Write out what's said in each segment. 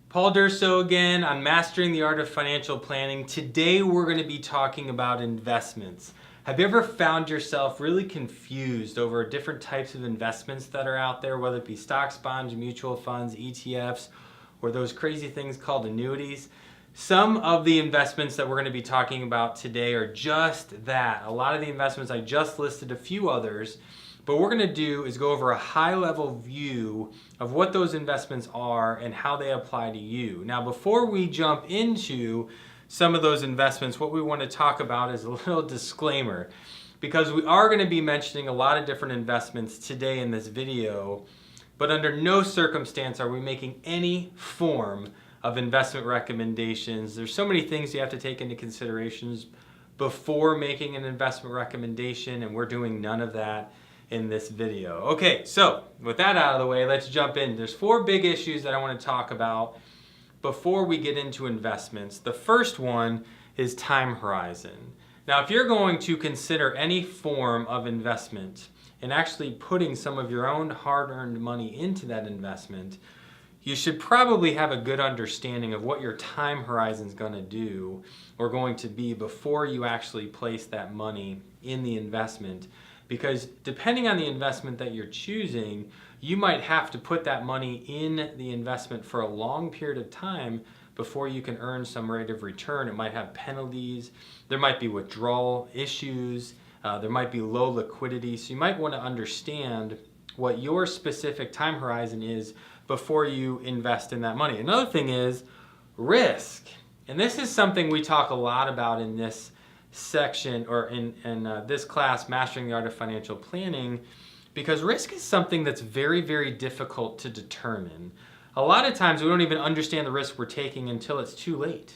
Paul Durso again on Mastering the Art of Financial Planning. Today we're going to be talking about investments. Have you ever found yourself really confused over different types of investments that are out there, whether it be stocks, bonds, mutual funds, ETFs, or those crazy things called annuities? Some of the investments that we're going to be talking about today are just that. A lot of the investments I just listed, a few others. But what we're going to do is go over a high-level view of what those investments are and how they apply to you. Now, before we jump into some of those investments, what we want to talk about is a little disclaimer, because we are going to be mentioning a lot of different investments today in this video, but under no circumstance are we making any form of investment recommendations. There's so many things you have to take into considerations before making an investment recommendation, and we're doing none of that in this video. Okay, so with that out of the way, let's jump in. There's four big issues that I want to talk about before we get into investments. The first one is time horizon. Now, if you're going to consider any form of investment and actually putting some of your own hard-earned money into that investment, you should probably have a good understanding of what your time horizon is going to do or going to be before you actually place that money in the investment. Because depending on the investment that you're choosing, you might have to put that money in the investment for a long period of time before you can earn some rate of return. It might have penalties, there might be withdrawal issues, there might be low liquidity. So you might want to understand what your specific time horizon is before you invest in that money. Another thing is risk. And this is something we talk a lot about in this section or in this class, Mastering the Art of Financial Planning, because risk is something that's very, very difficult to determine. A lot of times we don't even understand the risk we're taking until it's too late,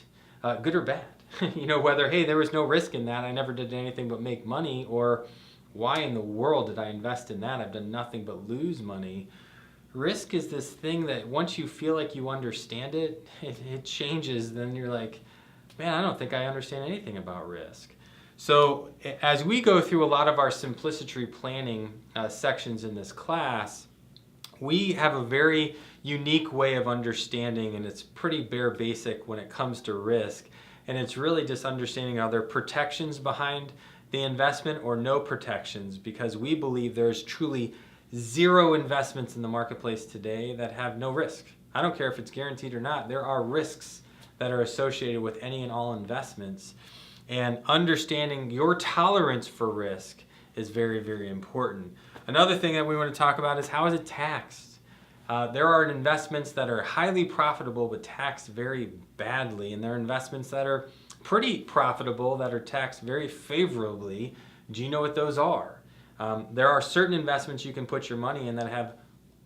good or bad. Whether, hey, there was no risk in that, I never did anything but make money, or why in the world did I invest in that? I've done nothing but lose money. Risk is this thing that once you feel like you understand it, it changes. Then you're like, man, I don't think I understand anything about risk. So as we go through a lot of our simplicity planning sections in this class, we have a very unique way of understanding, and it's pretty bare basic when it comes to risk. And it's really just understanding, are there protections behind the investment or no protections? Because we believe there's truly zero investments in the marketplace today that have no risk. I don't care if it's guaranteed or not. There are risks that are associated with any and all investments. And understanding your tolerance for risk is very, very important. Another thing that we want to talk about is how is it taxed? There are investments that are highly profitable but taxed very badly, and there are investments that are pretty profitable that are taxed very favorably. Do you know what those are? There are certain investments you can put your money in that have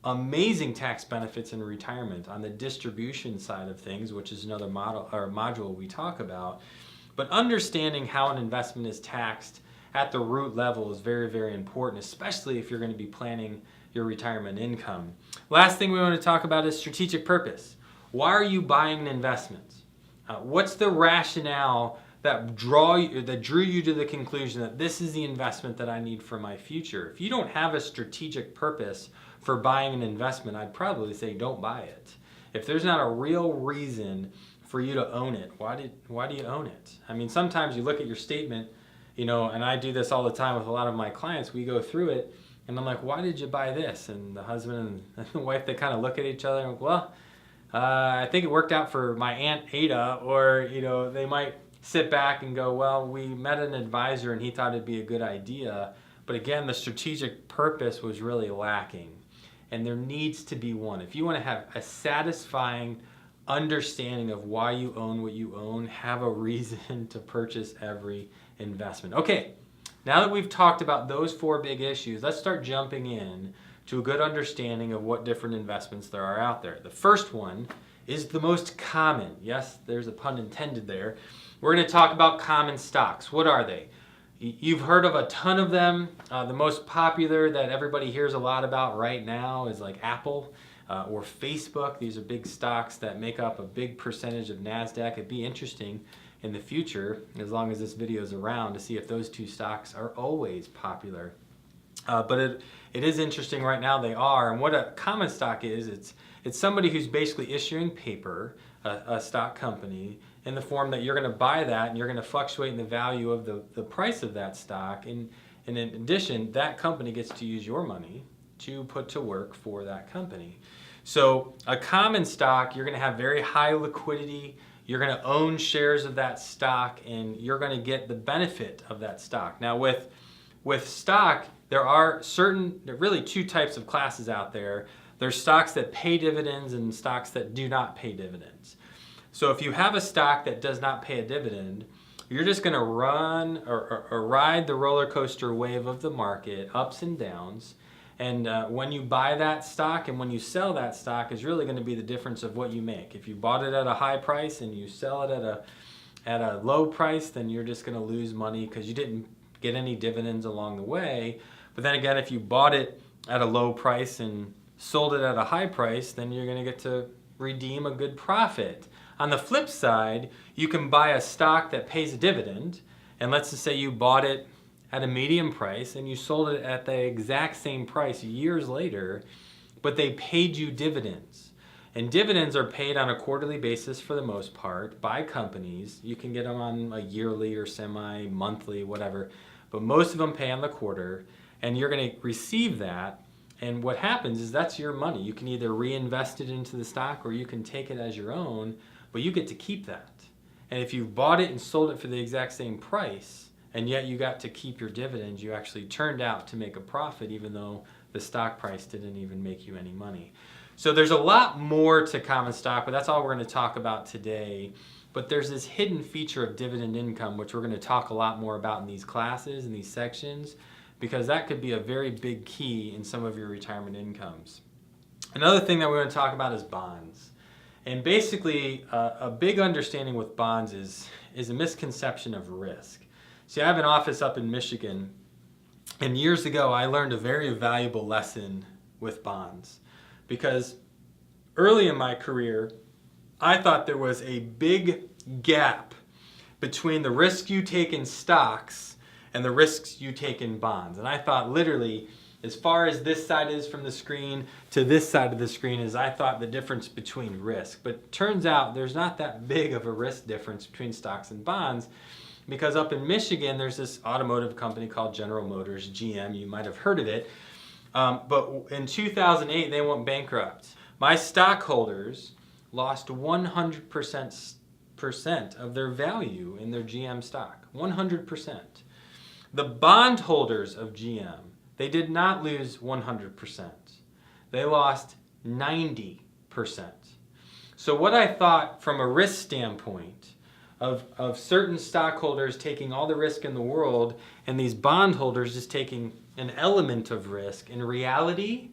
amazing tax benefits in retirement on the distribution side of things, which is another module we talk about. But understanding how an investment is taxed at the root level is very, very important, especially if you're going to be planning your retirement income. Last thing we want to talk about is strategic purpose. Why are you buying an investment? What's the rationale that drew you to the conclusion that this is the investment that I need for my future? If you don't have a strategic purpose for buying an investment, I'd probably say don't buy it. If there's not a real reason for you to own it, why do you own it? I mean, sometimes you look at your statement, and I do this all the time with a lot of my clients. We go through it, and I'm like, why did you buy this? And the husband and the wife, they kind of look at each other and like, well, I think it worked out for my Aunt Ada, or, they might sit back and go, well, we met an advisor and he thought it'd be a good idea. But again, the strategic purpose was really lacking. And there needs to be one. If you want to have a satisfying understanding of why you own what you own, have a reason to purchase every investment. Okay, now that we've talked about those four big issues, let's start jumping in to a good understanding of what different investments there are out there. The first one is the most common. Yes, there's a pun intended there. We're going to talk about common stocks. What are they? You've heard of a ton of them. The most popular that everybody hears a lot about right now is like Apple or Facebook. These are big stocks that make up a big percentage of NASDAQ. It'd be interesting in the future, as long as this video is around, to see if those two stocks are always popular. But it is interesting right now they are. And what a common stock is, It's somebody who's basically issuing paper, a stock company, in the form that you're going to buy that and you're going to fluctuate in the value of the price of that stock. And in addition, that company gets to use your money to put to work for that company. So a common stock, you're going to have very high liquidity. You're going to own shares of that stock and you're going to get the benefit of that stock. Now with stock, there are really two types of classes out there. There's stocks that pay dividends and stocks that do not pay dividends. So if you have a stock that does not pay a dividend, you're just going to run or ride the roller coaster wave of the market, ups and downs. And when you buy that stock and when you sell that stock is really going to be the difference of what you make. If you bought it at a high price and you sell it at a low price, then you're just going to lose money because you didn't get any dividends along the way. But then again, if you bought it at a low price and sold it at a high price, then you're going to get to redeem a good profit. On the flip side, you can buy a stock that pays a dividend, and let's just say you bought it at a medium price and you sold it at the exact same price years later, but they paid you dividends. And dividends are paid on a quarterly basis for the most part by companies. You can get them on a yearly or semi-monthly, whatever, but most of them pay on the quarter, and you're going to receive that. And what happens is that's your money. You can either reinvest it into the stock or you can take it as your own, but you get to keep that. And if you bought it and sold it for the exact same price, and yet you got to keep your dividends, you actually turned out to make a profit even though the stock price didn't even make you any money. So there's a lot more to common stock, but that's all we're going to talk about today. But there's this hidden feature of dividend income, which we're going to talk a lot more about in these classes, in these sections, because that could be a very big key in some of your retirement incomes. Another thing that we're going to talk about is bonds. And basically, a big understanding with bonds is a misconception of risk. See, I have an office up in Michigan, and years ago I learned a very valuable lesson with bonds. Because early in my career, I thought there was a big gap between the risk you take in stocks and the risks you take in bonds. And I thought literally, as far as this side is from the screen to this side of the screen is I thought the difference between risk. But turns out there's not that big of a risk difference between stocks and bonds, because up in Michigan there's this automotive company called General Motors, GM, you might have heard of it. But in 2008 they went bankrupt. My stockholders lost 100% of their value in their GM stock, 100%. The bondholders of GM, they did not lose 100%. They lost 90%. So what I thought from a risk standpoint of certain stockholders taking all the risk in the world and these bondholders just taking an element of risk, in reality,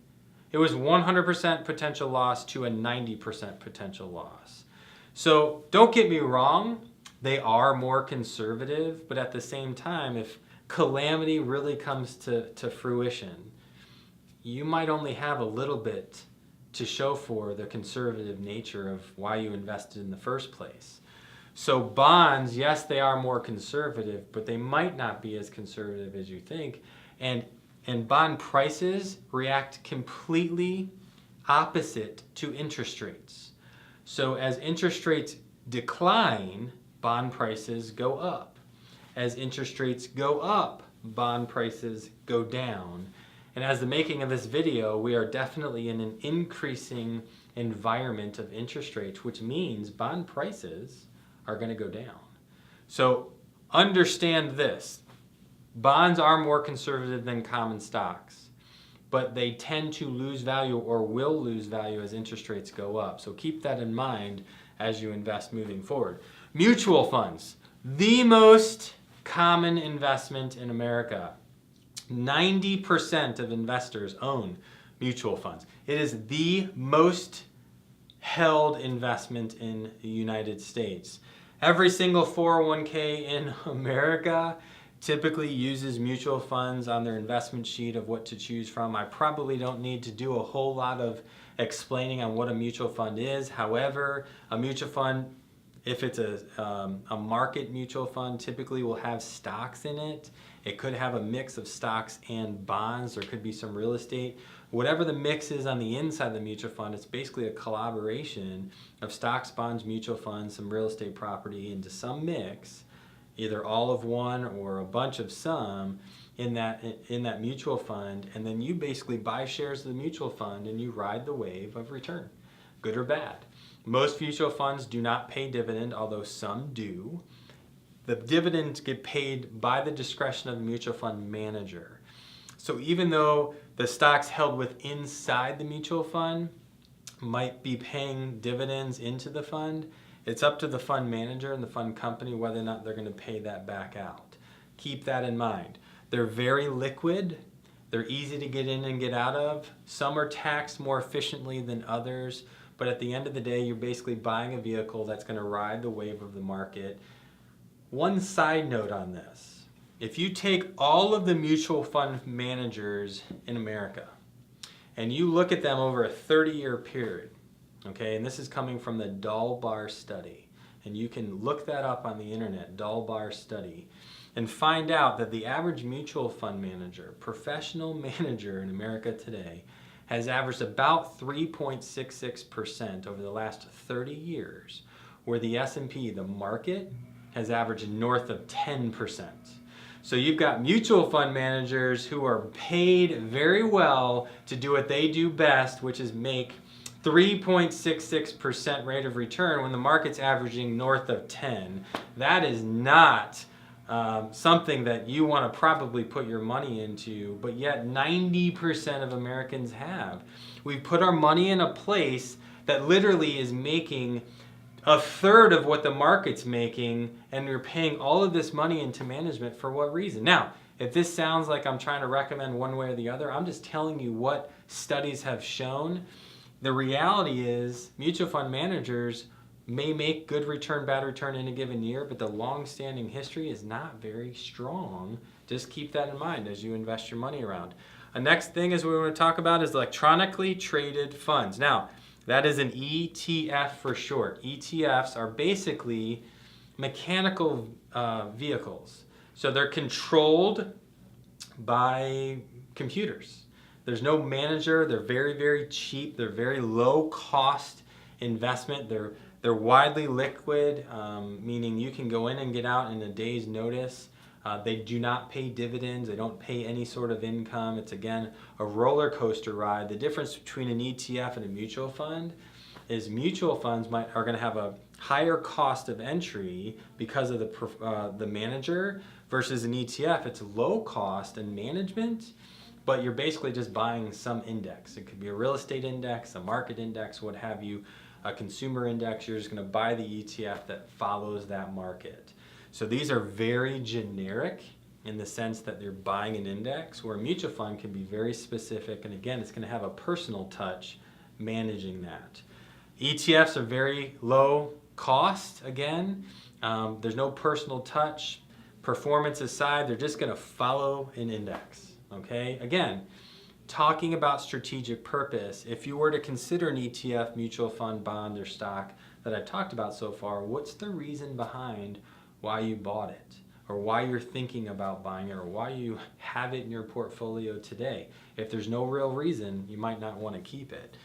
it was 100% potential loss to a 90% potential loss. So don't get me wrong, they are more conservative, but at the same time, if calamity really comes to fruition, you might only have a little bit to show for the conservative nature of why you invested in the first place. So bonds, yes, they are more conservative, but they might not be as conservative as you think. And bond prices react completely opposite to interest rates. So as interest rates decline, bond prices go up. As interest rates go up, bond prices go down. And as the making of this video, we are definitely in an increasing environment of interest rates, which means bond prices are going to go down. So understand this. Bonds are more conservative than common stocks, but they tend to lose value or will lose value as interest rates go up. So keep that in mind as you invest moving forward. Mutual funds, the most common investment in America. 90% of investors own mutual funds. It is the most held investment in the United States. Every single 401k in America typically uses mutual funds on their investment sheet of what to choose from. I probably don't need to do a whole lot of explaining on what a mutual fund is. However, a mutual fund, if it's a market mutual fund, typically will have stocks in it. It could have a mix of stocks and bonds. There could be some real estate. Whatever the mix is on the inside of the mutual fund, it's basically a collaboration of stocks, bonds, mutual funds, some real estate property into some mix, either all of one or a bunch of some in that mutual fund, and then you basically buy shares of the mutual fund and you ride the wave of return, good or bad. Most mutual funds do not pay dividend, although some do. The dividends get paid by the discretion of the mutual fund manager. So even though the stocks held inside the mutual fund might be paying dividends into the fund, it's up to the fund manager and the fund company whether or not they're going to pay that back out. Keep that in mind. They're very liquid. They're easy to get in and get out of. Some are taxed more efficiently than others, but at the end of the day, you're basically buying a vehicle that's going to ride the wave of the market. One side note on this. If you take all of the mutual fund managers in America and you look at them over a 30-year period, okay, and this is coming from the Dalbar study, and you can look that up on the internet, Dalbar study, and find out that the average mutual fund manager, professional manager in America today, has averaged about 3.66% over the last 30 years, where the S&P, the market, has averaged north of 10%. So you've got mutual fund managers who are paid very well to do what they do best, which is make 3.66% rate of return when the market's averaging north of 10. That is not something that you want to probably put your money into, but yet 90% of Americans have. We've put our money in a place that literally is making a third of what the market's making, and you're paying all of this money into management for what reason? Now, if this sounds like I'm trying to recommend one way or the other, I'm just telling you what studies have shown. The reality is mutual fund managers may make good return, bad return in a given year, but the long-standing history is not very strong. Just keep that in mind as you invest your money around. The next thing is we want to talk about is electronically traded funds. Now, that is an ETF for short. ETFs are basically mechanical vehicles. So they're controlled by computers. There's no manager. They're very, very cheap. They're very low cost investment. They're widely liquid, meaning you can go in and get out in a day's notice. They do not pay dividends. They don't pay any sort of income. It's, again, a roller coaster ride. The difference between an ETF and a mutual fund is mutual funds are going to have a higher cost of entry because of the manager, versus an ETF. It's low cost in management, but you're basically just buying some index. It could be a real estate index, a market index, what have you, a consumer index. You're just going to buy the ETF that follows that market. So these are very generic in the sense that they're buying an index, where a mutual fund can be very specific, and again, it's going to have a personal touch managing that. ETFs are very low cost, again. There's no personal touch. Performance aside, they're just going to follow an index, okay? Again, talking about strategic purpose, if you were to consider an ETF, mutual fund, bond, or stock that I've talked about so far, what's the reason behind why you bought it, or why you're thinking about buying it, or why you have it in your portfolio today? If there's no real reason, you might not want to keep it.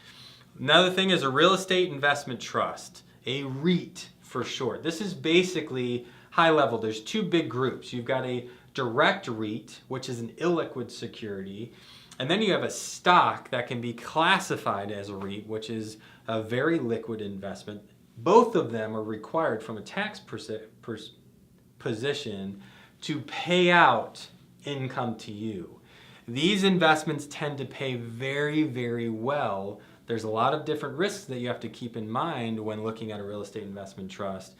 Another thing is a real estate investment trust, a REIT for short. This is basically high level. There's two big groups. You've got a direct REIT, which is an illiquid security, and then you have a stock that can be classified as a REIT, which is a very liquid investment. Both of them are required from a tax position to pay out income to you. These investments tend to pay very, very well. There's a lot of different risks that you have to keep in mind when looking at a real estate investment trust,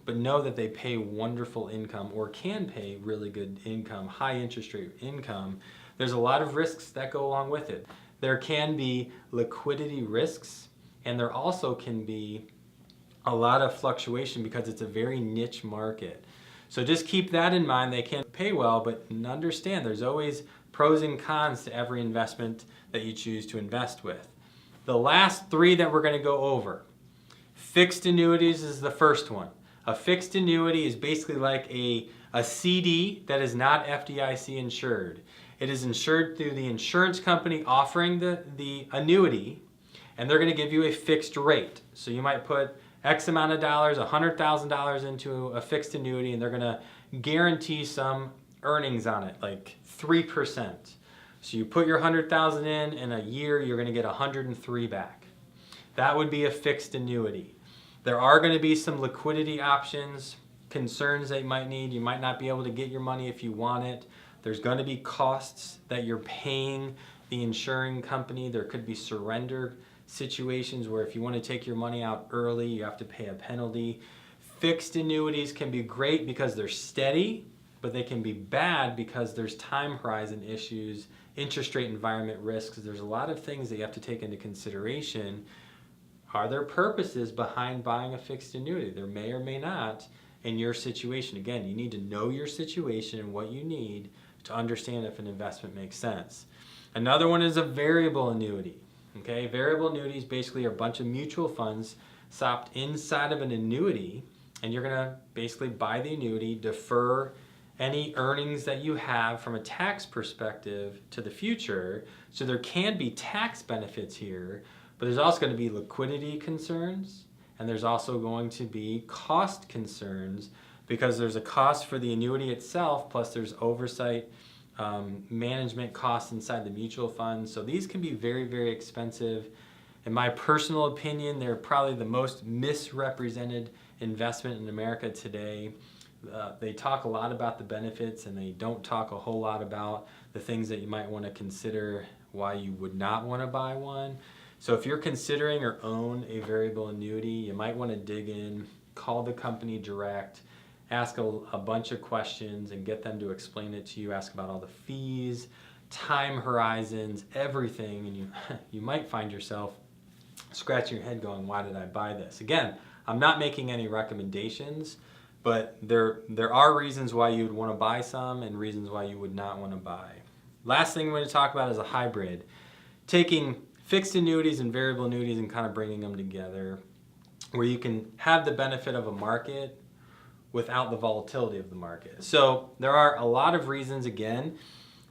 but know that they pay wonderful income, or can pay really good income, high interest rate income. There's a lot of risks that go along with it. There can be liquidity risks, and there also can be a lot of fluctuation because it's a very niche market. So just keep that in mind. They can pay well, but understand there's always pros and cons to every investment that you choose to invest with. The last three that we're going to go over. Fixed annuities is the first one. A fixed annuity is basically like a CD that is not FDIC insured. It is insured through the insurance company offering the annuity, and they're going to give you a fixed rate. So you might put X amount of dollars, $100,000 into a fixed annuity, and they're going to guarantee some earnings on it, like 3%. So you put your 100,000 in a year, you're going to get 103 back. That would be a fixed annuity. There are going to be some liquidity options, concerns that you might need. You might not be able to get your money if you want it. There's going to be costs that you're paying the insuring company. There could be surrender situations where if you want to take your money out early, you have to pay a penalty. Fixed annuities can be great because they're steady, but they can be bad because there's time horizon issues, interest rate environment risks. There's a lot of things that you have to take into consideration. Are there purposes behind buying a fixed annuity? There may or may not in your situation. Again, you need to know your situation and what you need to understand if an investment makes sense. Another one is a variable annuity. Okay, variable annuities basically are a bunch of mutual funds stopped inside of an annuity, and you're going to basically buy the annuity, defer any earnings that you have from a tax perspective to the future. So there can be tax benefits here, but there's also going to be liquidity concerns, and there's also going to be cost concerns because there's a cost for the annuity itself, plus there's oversight, management costs inside the mutual fund. So these can be very, very expensive. In my personal opinion, they're probably the most misrepresented investment in America today. They talk a lot about the benefits, and they don't talk a whole lot about the things that you might want to consider why you would not want to buy one. So if you're considering or own a variable annuity, you might want to dig in, call the company direct, ask a bunch of questions and get them to explain it to you. Ask about all the fees, time horizons, everything, and you might find yourself scratching your head going, why did I buy this? Again, I'm not making any recommendations, but there are reasons why you would want to buy some and reasons why you would not want to buy. Last thing we're going to talk about is a hybrid. Taking fixed annuities and variable annuities and kind of bringing them together where you can have the benefit of a market without the volatility of the market. So there are a lot of reasons, again,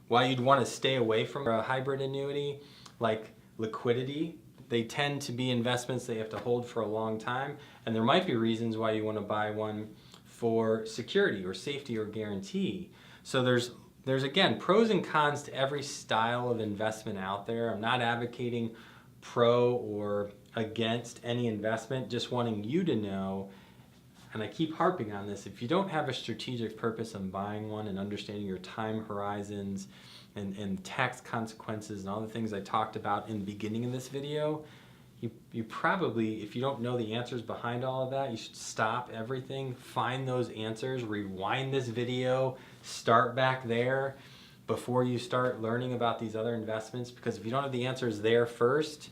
why you'd want to stay away from a hybrid annuity, like liquidity. They tend to be investments that you have to hold for a long time, and there might be reasons why you want to buy one for security or safety or guarantee. So there's again pros and cons to every style of investment out there. I'm not advocating pro or against any investment, just wanting you to know, and I keep harping on this, if you don't have a strategic purpose in buying one and understanding your time horizons and tax consequences and all the things I talked about in the beginning of this video, you probably, if you don't know the answers behind all of that, you should stop everything, find those answers, rewind this video, start back there before you start learning about these other investments, because if you don't have the answers there first,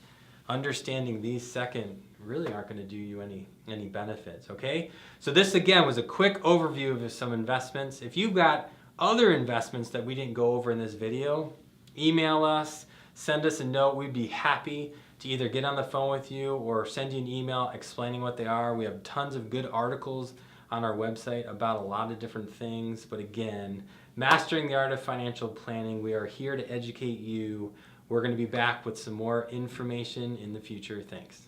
understanding these second really aren't going to do you any benefits, okay? So this again was a quick overview of some investments. If you've got other investments that we didn't go over in this video, email us, send us a note. We'd be happy to either get on the phone with you or send you an email explaining what they are. We have tons of good articles on our website about a lot of different things. But again, mastering the art of financial planning, we are here to educate you. We're going to be back with some more information in the future. Thanks.